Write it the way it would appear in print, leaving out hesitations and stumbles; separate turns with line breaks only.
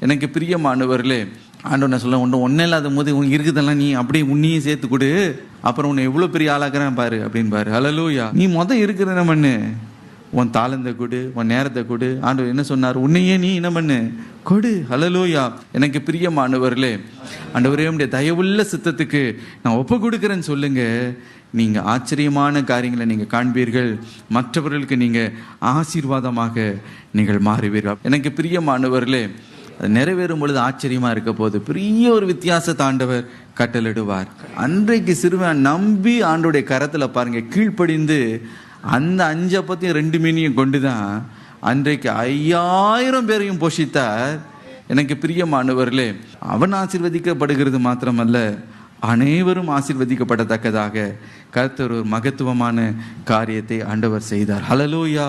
எனக்கு பிரியமானவர்களே, ஆண்டவர் நான் சொல்ல ஒன்றும் இல்லாத போது உனக்கு இருக்குதெல்லாம் நீ அப்படியே உன்னையும் சேர்த்து கொடு, அப்புறம் உன்னை எவ்வளோ பெரிய ஆளாக்குறேன் பாரு அப்படின்னு பாரு. ஹல்லேலூயா. நீ இருக்கிற என்ன பண்ணு, உன் தாளந்தை கொடு, உன் நேரத்தை கொடு. ஆண்டவர் என்ன சொன்னார்? உன்னையே நீ என்ன பண்ணு, கொடு. ஹல்லேலூயா. எனக்கு பிரியமானவர்களே, ஆண்டவரே உம்முடைய தயவுள்ள சித்தத்துக்கு நான் ஒப்பு கொடுக்குறேன்னு சொல்லுங்க. நீங்கள் ஆச்சரியமான காரியங்களை நீங்கள் காண்பீர்கள். மற்றவர்களுக்கு நீங்கள் ஆசீர்வாதமாக நீங்கள் மாறுவீர்கள். எனக்கு பிரியமானவர்களே, அது நிறைவேறும் பொழுது ஆச்சரியமாக இருக்க போது பெரிய ஒரு வித்தியாசத்தை ஆண்டவர் கட்டளிடுவார். அன்றைக்கு சிறுவன் நம்பி ஆண்டோடைய கரத்தில் பாருங்க கீழ்ப்படிந்து அந்த 5 அப்பத்தையும் 2 மீனையும் கொண்டு தான் அன்றைக்கு 5000 பேரையும் போஷித்தார். எனக்கு பிரியமானவர்களே, அவன் ஆசீர்வதிக்கப்படுகிறது மாத்திரமல்ல, அனைவரும் ஆசீர்வதிக்கப்படத்தக்கதாக கர்த்தர் ஒரு மகத்துவமான காரியத்தை ஆண்டவர் செய்தார். ஹல்லேலூயா.